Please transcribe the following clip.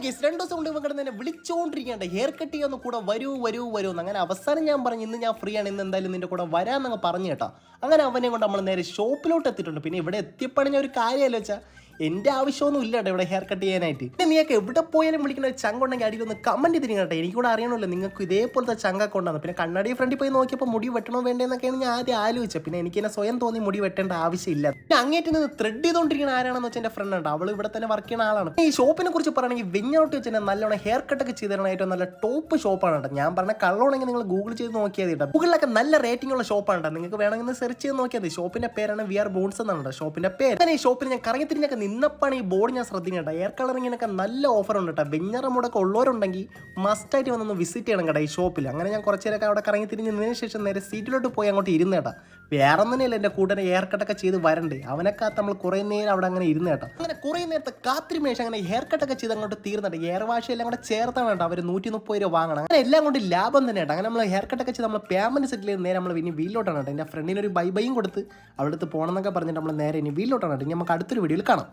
2 ദിവസം കൊണ്ട് ഇവൻ തന്നെ വിളിച്ചുകൊണ്ടിരിക്കേണ്ട ഹെയർ കട്ട് ചെയ്യാന്ന് കൂടെ വരൂ അങ്ങനെ അവസാനം ഞാൻ പറഞ്ഞു ഇന്ന് ഞാൻ ഫ്രീ ആണ്, ഇന്ന് എന്തായാലും നിന്റെ കൂടെ വരാമെന്നങ്ങ് പറഞ്ഞു കേട്ടോ. അങ്ങനെ അവനെ കൊണ്ട് നമ്മൾ നേരെ ഷോപ്പിലോട്ട് എത്തിയിട്ടുണ്ട്. പിന്നെ ഇവിടെ എത്തിയപ്പോഴാണ് ഞാൻ ഒരു കാര്യമല്ലോ വെച്ചാൽ എൻ്റെ ആവശ്യമൊന്നും ഇല്ല കേട്ടോ ഇവിടെ ഹെയർ കട്ട് ചെയ്യാനായിട്ട്. പിന്നെ നീയൊക്കെ എവിടെ പോയാലും വിളിക്കുന്ന ഒരു ചങ്ക ഉണ്ടെങ്കിൽ അടിയിൽ ഒന്ന് കമൻറ്റ് ചെയ്തിരിക്കണം കേട്ടോ. എനിക്കൂടെ അറിയണമല്ലോ നിങ്ങൾക്ക് ഇതേപോലത്തെ ചങ്കൊക്കെ ഉണ്ടാകും. പിന്നെ കണ്ണാടി ഫ്രണ്ടിൽ പോയി നോക്കിയപ്പോൾ മുടി വെട്ടണോ വേണ്ടതെന്നൊക്കെയാണ് ഞാൻ ആദ്യം ആലോചിച്ചത്. പിന്നെ എനിക്ക് തന്നെ സ്വയം തോന്നി മുടി വെട്ടേണ്ട ആവശ്യമില്ല. പിന്നെ അങ്ങേറ്റ് നിന്ന് ത്രെഡ് ചെയ്തുകൊണ്ടിരിക്കുന്ന ആരാണെന്ന് വെച്ചാൽ എൻ്റെ ഫ്രണ്ട് ഉണ്ട്. അവൾ ഇവിടെ തന്നെ വർക്ക് ചെയ്യുന്ന ആളാണ്. ഈ ഷോപ്പിനെ കുറിച്ച് പറയുകയാണെങ്കിൽ വെഞ്ഞോട്ട് വെച്ചാൽ നല്ലോണം ഹെയർ കട്ടൊക്കെ ചെയ്ത് തരണം ഏറ്റവും നല്ല ടോപ്പ് ഷോപ്പാണ് കേട്ടോ. ഞാൻ പറഞ്ഞ കള്ളോണെങ്കിൽ നിങ്ങൾ ഗൂഗിൾ ചെയ്ത് നോക്കിയാൽ കേട്ടോ. ഗൂഗിളിലൊക്കെ നല്ല റേറ്റിംഗ് ഉള്ള ഷോപ്പാണ് കേട്ടോ. നിങ്ങൾക്ക് വേണമെങ്കിൽ സെർച്ച് ചെയ്ത് നോക്കിയാൽ മതി. ഷോപ്പിന്റെ പേരാണ് വി ആർ ബോൺസ് എന്നാണ് ഷോപ്പിന്റെ പേര്. അങ്ങനെ ഈ ഷോപ്പിൽ ഞാൻ കറങ്ങി തിരിഞ്ഞൊക്കെ നിന്നപ്പാണ് ഈ ബോർഡ് ഞാൻ ശ്രദ്ധിക്കേണ്ട. ഹെയർ കളറിങ്ങിനൊക്കെ നല്ല ഓഫർ ഉണ്ട് കേട്ടോ. വെഞ്ഞറമ്മൂടൊക്കെ ഉള്ളവരുണ്ടെങ്കിൽ മസ്റ്റായിട്ട് വന്നൊന്ന് വിസിറ്റ് ചെയ്യണം കേട്ടോ ഈ ഷോപ്പിൽ. അങ്ങനെ ഞാൻ കുറച്ച് നേരമൊക്കെ അവിടെ കറങ്ങി തിരിഞ്ഞതിന് ശേഷം നേരെ സീറ്റിലോട്ട് പോയി അങ്ങോട്ട് ഇരുന്ന് കേട്ടോ. വേറെ ഒന്നിനല്ല എൻ്റെ കൂട്ടനെ ഹെയർ കട്ടൊക്കെ ചെയ്ത് വരണ്ടേ, അവനൊക്കെ നമ്മൾ കുറേ നേരം അവിടെ അങ്ങനെ ഇരുന്ന് കേട്ടോ. അങ്ങനെ കുറേ നേരത്തെ കാത്തിരിമേഷം അങ്ങനെ ഹെയർ കട്ടൊക്കെ ചെയ്ത് അങ്ങോട്ട് തീർന്നിട്ട് ഹെയർ വാഷ് എല്ലാം കൂടെ ചേർത്താണ് കേട്ടോ അവർ 130 രൂപ വാങ്ങണം. അങ്ങനെ എല്ലാം കൊണ്ട് ലാഭം തന്നെ കേട്ടോ. അങ്ങനെ നമ്മൾ ഹെയർ കട്ടൊക്കെ ചെയ്ത് നമ്മൾ പേയ്മെന്റ് സെറ്റിൽ ചെയ്ത് നേരെ നമ്മൾ ഇനി വീട്ടിലോട്ടാണ് കേട്ടോ. എൻ്റെ ഫ്രണ്ടിന് ഒരു ബൈയും കൊടുത്ത് അവിടുത്തെ പോകണം എന്നൊക്കെ പറഞ്ഞിട്ട് നമ്മൾ നേരെ ഇനി വീട്ടിലോട്ടാണ് കേട്ടോ. ഇനി നമുക്ക് അടുത്തൊരു വീഡിയോയിൽ കാണാം.